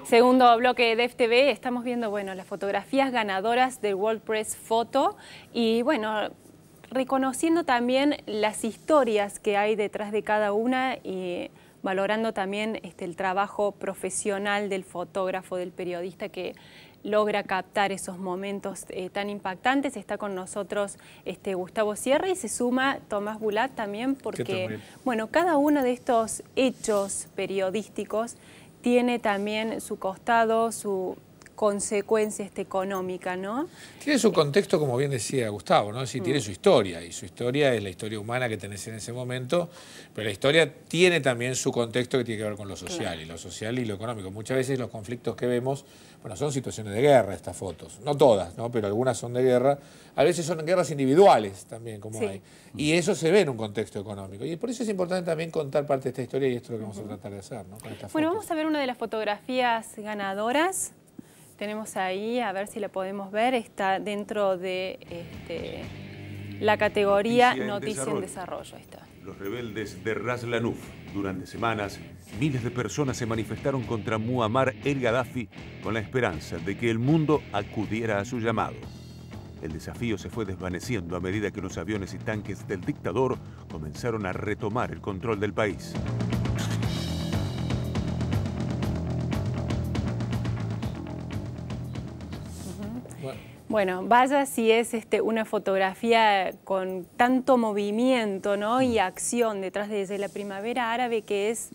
Segundo bloque de FTV, estamos viendo, bueno, las fotografías ganadoras del World Press Photo y, bueno, reconociendo también las historias que hay detrás de cada una y valorando también el trabajo profesional del fotógrafo, del periodista que logra captar esos momentos tan impactantes. Está con nosotros Gustavo Sierra y se suma Tomás Bulat también porque, bueno, cada uno de estos hechos periodísticos tiene también su costado, su consecuencia económica, ¿no? Tiene su contexto, como bien decía Gustavo, ¿no? Sí, tiene su historia, y su historia es la historia humana que tenés en ese momento, pero la historia tiene también su contexto que tiene que ver con lo social, y lo social y lo económico. Muchas veces los conflictos que vemos, bueno, son situaciones de guerra estas fotos, no todas, ¿no? Pero algunas son de guerra, a veces son guerras individuales también, como hay, y eso se ve en un contexto económico, y por eso es importante también contar parte de esta historia, y esto es lo que vamos a tratar de hacer, ¿no? Con estas bueno, fotos. vamos a ver una de las fotografías ganadoras. Tenemos ahí, a ver si la podemos ver, está dentro de la categoría Noticia en Desarrollo. Ahí está. Los rebeldes de Ras Lanuf. Durante semanas, miles de personas se manifestaron contra Muammar el-Gaddafi con la esperanza de que el mundo acudiera a su llamado. El desafío se fue desvaneciendo a medida que los aviones y tanques del dictador comenzaron a retomar el control del país. Bueno, vaya si es una fotografía con tanto movimiento, ¿no? Y acción detrás de la primavera árabe, que es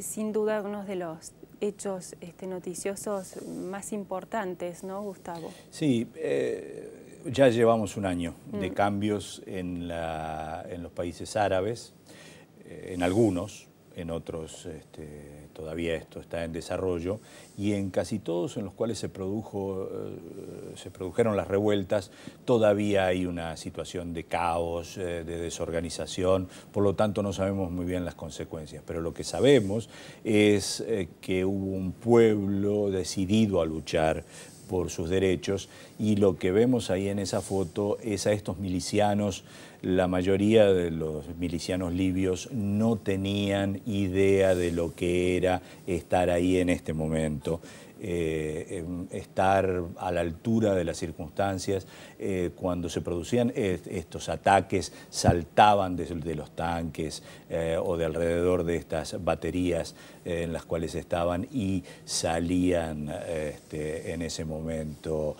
sin duda uno de los hechos noticiosos más importantes, ¿no, Gustavo? Sí, ya llevamos un año de cambios en los países árabes, en algunos. En otros todavía esto está en desarrollo, y en casi todos en los cuales se produjeron las revueltas todavía hay una situación de caos, de desorganización, por lo tanto no sabemos muy bien las consecuencias, pero lo que sabemos es que hubo un pueblo decidido a luchar por sus derechos, y lo que vemos ahí en esa foto es a estos milicianos. La mayoría de los milicianos libios no tenían idea de lo que era estar ahí en este momento, estar a la altura de las circunstancias. Cuando se producían estos ataques, saltaban de los tanques o de alrededor de estas baterías en las cuales estaban y salían en ese momento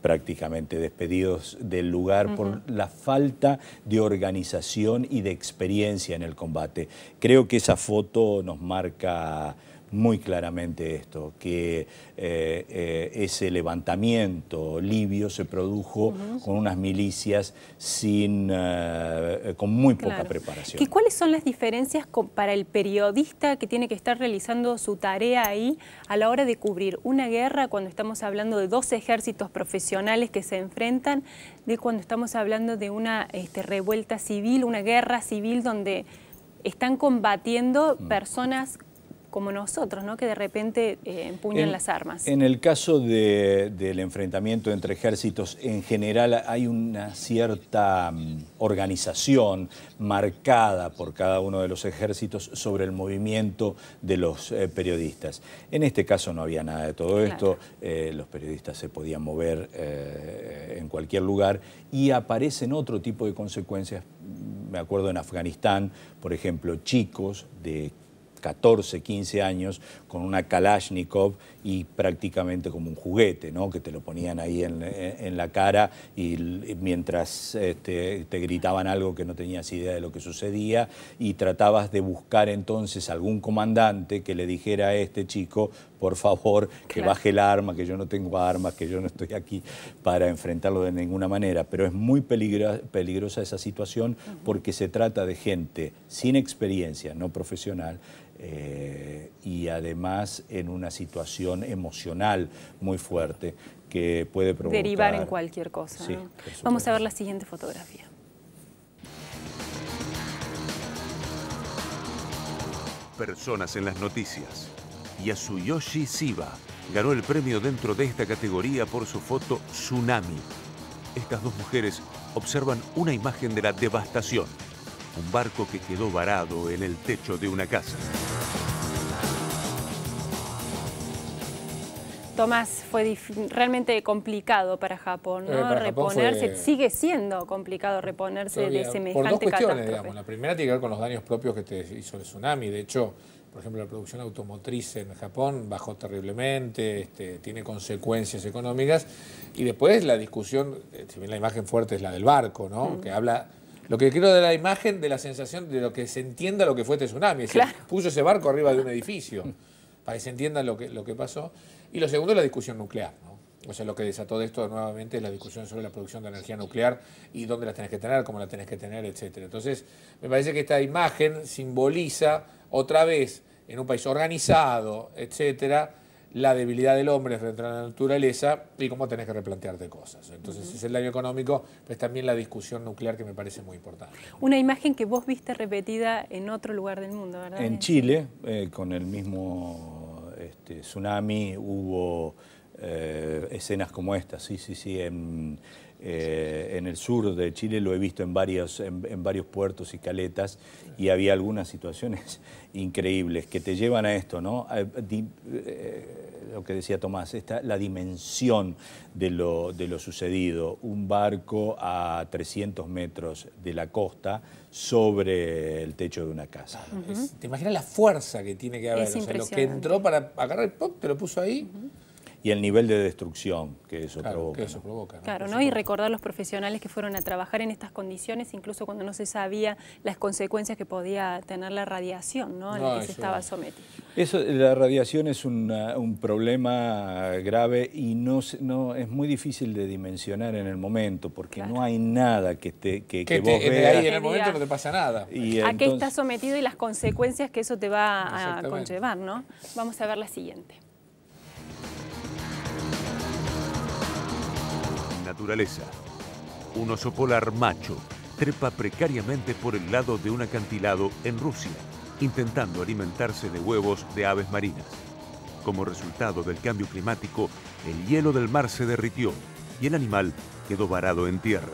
prácticamente despedidos del lugar por la falta de organización y de experiencia en el combate. Creo que esa foto nos marca muy claramente esto, que ese levantamiento libio se produjo con unas milicias con muy poca preparación. ¿Cuáles son las diferencias para el periodista que tiene que estar realizando su tarea ahí a la hora de cubrir una guerra, cuando estamos hablando de dos ejércitos profesionales que se enfrentan, de cuando estamos hablando de una revuelta civil, una guerra civil donde están combatiendo personas como nosotros, ¿no? Que de repente empuñan las armas? En el caso del enfrentamiento entre ejércitos, en general hay una cierta organización marcada por cada uno de los ejércitos sobre el movimiento de los periodistas. En este caso no había nada de todo esto, los periodistas se podían mover en cualquier lugar, y aparecen otro tipo de consecuencias. Me acuerdo en Afganistán, por ejemplo, chicos de 14, 15 años con una Kalashnikov y prácticamente como un juguete, ¿no? Que te lo ponían ahí en la cara y mientras te gritaban algo que no tenías idea de lo que sucedía, y tratabas de buscar entonces algún comandante que le dijera a este chico, por favor, que baje el arma, que yo no tengo armas, que yo no estoy aquí para enfrentarlo de ninguna manera. Pero es muy peligrosa esa situación porque se trata de gente sin experiencia, no profesional, y además en una situación emocional muy fuerte que puede provocar... derivar en cualquier cosa, sí, ¿no? Vamos a ver la siguiente fotografía. Personas en las noticias. Yasuyoshi Shiba ganó el premio dentro de esta categoría por su foto Tsunami. Estas dos mujeres observan una imagen de la devastación. Un barco que quedó varado en el techo de una casa. Tomás, fue realmente complicado para Japón, ¿no? Para Japón reponerse, sigue siendo complicado reponerse de semejante por dos cuestiones, catástrofe. digamos. La primera tiene que ver con los daños propios que te hizo el tsunami. De hecho, por ejemplo, la producción automotriz en Japón bajó terriblemente, tiene consecuencias económicas. Y después la discusión, si bien la imagen fuerte es la del barco, ¿no? Que habla, lo que creo de la imagen, de la sensación de lo que se entienda lo que fue este tsunami. Es decir, puso ese barco arriba de un edificio para que se entienda lo que pasó. Y lo segundo es la discusión nuclear, ¿no? O sea, lo que desató de esto nuevamente es la discusión sobre la producción de energía nuclear y dónde la tenés que tener, cómo la tenés que tener, etcétera. Entonces, me parece que esta imagen simboliza otra vez, en un país organizado, etcétera, la debilidad del hombre frente a la naturaleza y cómo tenés que replantearte cosas. Entonces, es el daño económico, pero es también la discusión nuclear que me parece muy importante. Una imagen que vos viste repetida en otro lugar del mundo, ¿verdad? En Chile, con el mismo tsunami, hubo escenas como esta, sí, en el sur de Chile lo he visto en varios puertos y caletas, y había algunas situaciones increíbles que te llevan a esto, ¿no? Lo que decía Tomás, la dimensión de lo sucedido, un barco a 300 metros de la costa sobre el techo de una casa. ¿Te imaginas la fuerza que tiene que haber? O sea, lo que entró para agarrar el pop, te lo puso ahí. Y el nivel de destrucción que eso provoca. ¿No? Claro, ¿no? Y recordar los profesionales que fueron a trabajar en estas condiciones, incluso cuando no se sabía las consecuencias que podía tener la radiación, ¿no? A la que se estaba sometido. La radiación es un problema grave y no es muy difícil de dimensionar en el momento, porque no hay nada que vos veas. Ahí en el momento no te pasa nada. ¿A qué estás sometido y las consecuencias que eso te va a conllevar, ¿no? Vamos a ver la siguiente. Naturaleza. Un oso polar macho trepa precariamente por el lado de un acantilado en Rusia, intentando alimentarse de huevos de aves marinas. Como resultado del cambio climático, el hielo del mar se derritió y el animal quedó varado en tierra.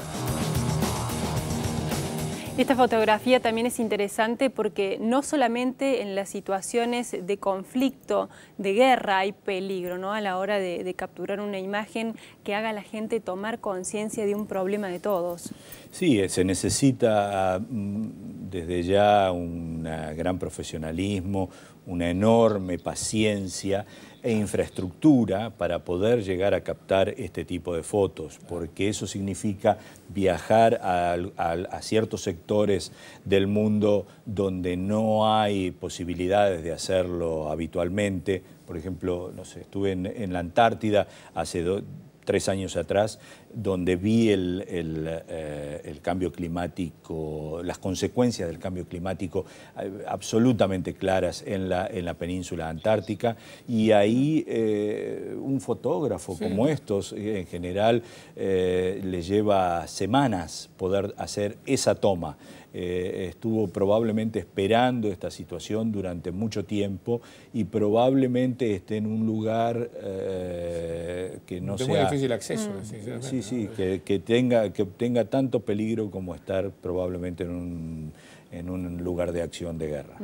Esta fotografía también es interesante porque no solamente en las situaciones de conflicto, de guerra, hay peligro, ¿no? A la hora de capturar una imagen que haga a la gente tomar conciencia de un problema de todos. Sí, se necesita desde ya un gran profesionalismo, una enorme paciencia e infraestructura para poder llegar a captar este tipo de fotos, porque eso significa viajar a ciertos sectores del mundo donde no hay posibilidades de hacerlo habitualmente. Por ejemplo, no sé, estuve en la Antártida hace 3 años atrás, donde vi el cambio climático, las consecuencias del cambio climático absolutamente claras en la península antártica, y ahí un fotógrafo como estos, en general, le lleva semanas poder hacer esa toma. Estuvo probablemente esperando esta situación durante mucho tiempo y probablemente esté en un lugar que no sea... muy difícil acceso, sinceramente. Sí, que tenga tanto peligro como estar probablemente en un lugar de acción de guerra.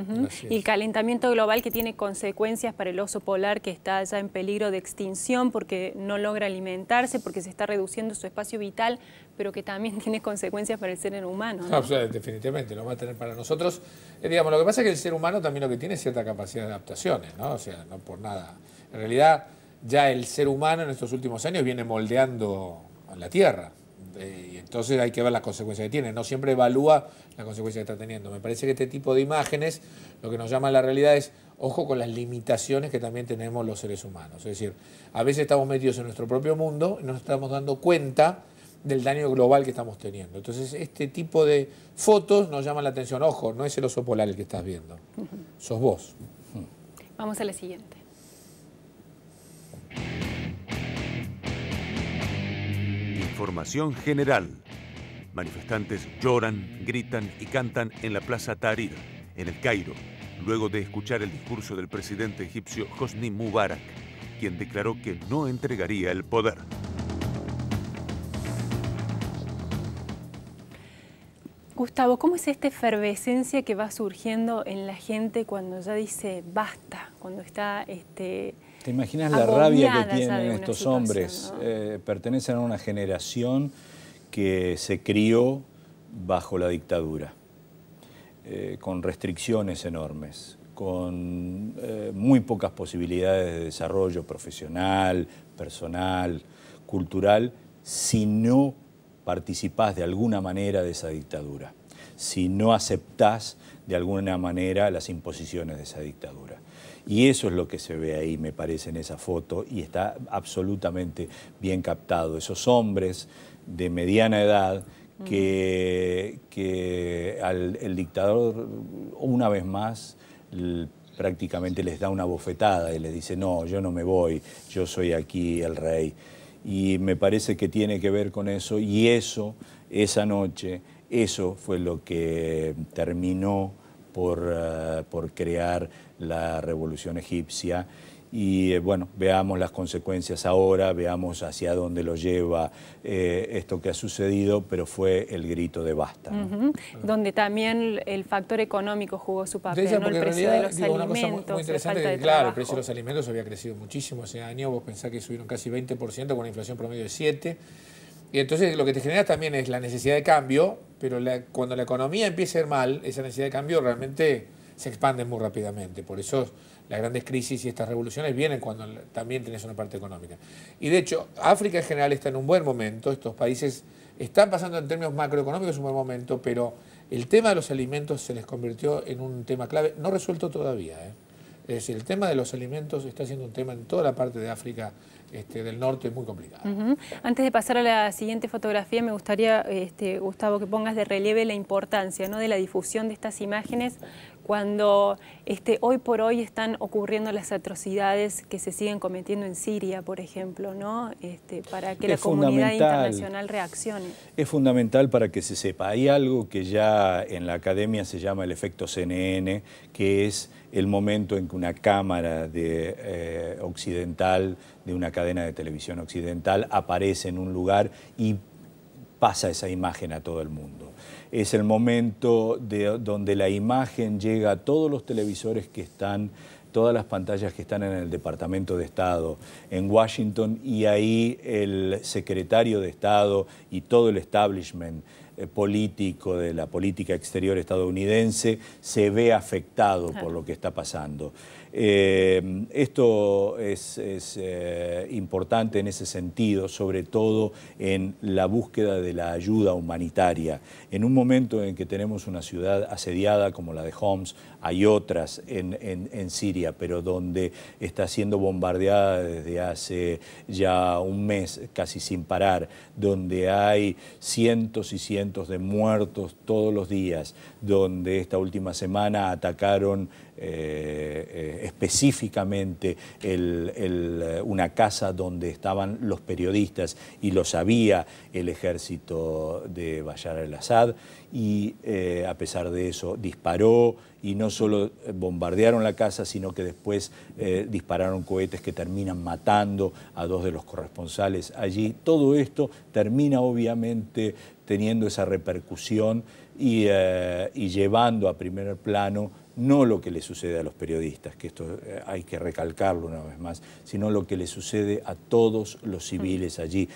Y el calentamiento global, que tiene consecuencias para el oso polar, que está ya en peligro de extinción porque no logra alimentarse, porque se está reduciendo su espacio vital, pero que también tiene consecuencias para el ser humano, ¿no? O sea, definitivamente lo va a tener para nosotros. Digamos, lo que pasa es que el ser humano también lo que tiene es cierta capacidad de adaptaciones, ¿no? O sea, no por nada. En realidad, ya el ser humano en estos últimos años viene moldeando a la Tierra. Y entonces hay que ver las consecuencias que tiene. No siempre evalúa las consecuencias que está teniendo. Me parece que este tipo de imágenes lo que nos llama a la realidad es ojo con las limitaciones que también tenemos los seres humanos. Es decir, a veces estamos metidos en nuestro propio mundo y no nos estamos dando cuenta del daño global que estamos teniendo. Entonces, este tipo de fotos nos llaman la atención. Ojo, no es el oso polar el que estás viendo, sos vos. Vamos a la siguiente. Información general. Manifestantes lloran, gritan y cantan en la Plaza Tahrir, en El Cairo, luego de escuchar el discurso del presidente egipcio Hosni Mubarak, quien declaró que no entregaría el poder. Gustavo, ¿cómo es esta efervescencia que va surgiendo en la gente cuando ya dice basta? cuando está ¿Te imaginas la rabia que tienen estos hombres? ¿no? Pertenecen a una generación que se crió bajo la dictadura, con restricciones enormes, con muy pocas posibilidades de desarrollo profesional, personal, cultural, si no participás de alguna manera de esa dictadura, si no aceptás de alguna manera las imposiciones de esa dictadura. Y eso es lo que se ve ahí, me parece, en esa foto, y está absolutamente bien captado. Esos hombres de mediana edad que el dictador, una vez más, prácticamente les da una bofetada y les dice: no, yo no me voy, yo soy aquí el rey. Y me parece que tiene que ver con eso, y eso, esa noche, eso fue lo que terminó por crear la revolución egipcia. Y bueno, veamos las consecuencias ahora, veamos hacia dónde lo lleva esto que ha sucedido, pero fue el grito de basta, ¿no? Donde también el factor económico jugó su papel, Decía, ¿no? El precio de los alimentos, muy interesante, la falta de claro, trabajo. el precio de los alimentos había crecido muchísimo ese año. Vos pensás que subieron casi 20% con una inflación promedio de 7%. Y entonces lo que te genera también es la necesidad de cambio, pero cuando la economía empieza a ir mal, esa necesidad de cambio realmente se expande muy rápidamente. Por eso las grandes crisis y estas revoluciones vienen cuando también tenés una parte económica. Y de hecho, África en general está en un buen momento, estos países están pasando en términos macroeconómicos un buen momento, pero el tema de los alimentos se les convirtió en un tema clave, no resuelto todavía, ¿eh? Es decir, el tema de los alimentos está siendo un tema en toda la parte de África del norte muy complicado. Antes de pasar a la siguiente fotografía, me gustaría, Gustavo, que pongas de relieve la importancia, ¿no?, de la difusión de estas imágenes cuando hoy por hoy están ocurriendo las atrocidades que se siguen cometiendo en Siria, por ejemplo, ¿no? Para que la comunidad internacional reaccione. Es fundamental para que se sepa. Hay algo que ya en la academia se llama el efecto CNN, que es el momento en que una cámara occidental, de una cadena de televisión occidental, aparece en un lugar y pasa esa imagen a todo el mundo. Es el momento donde la imagen llega a todos los televisores que están, todas las pantallas que están en el Departamento de Estado en Washington, y ahí el secretario de Estado y todo el establishment político de la política exterior estadounidense se ve afectado por lo que está pasando. Esto es importante en ese sentido, sobre todo en la búsqueda de la ayuda humanitaria. En un momento en que tenemos una ciudad asediada como la de Homs, hay otras en Siria, pero donde está siendo bombardeada desde hace ya un mes casi sin parar, donde hay cientos y cientos de muertos todos los días, donde esta última semana atacaron específicamente una casa donde estaban los periodistas, y lo sabía el ejército de Bashar al-Assad, y a pesar de eso disparó, y no solo bombardearon la casa, sino que después dispararon cohetes que terminan matando a 2 de los corresponsales allí. Todo esto termina obviamente teniendo esa repercusión y llevando a primer plano no lo que le sucede a los periodistas, que esto hay que recalcarlo una vez más, sino lo que le sucede a todos los civiles allí.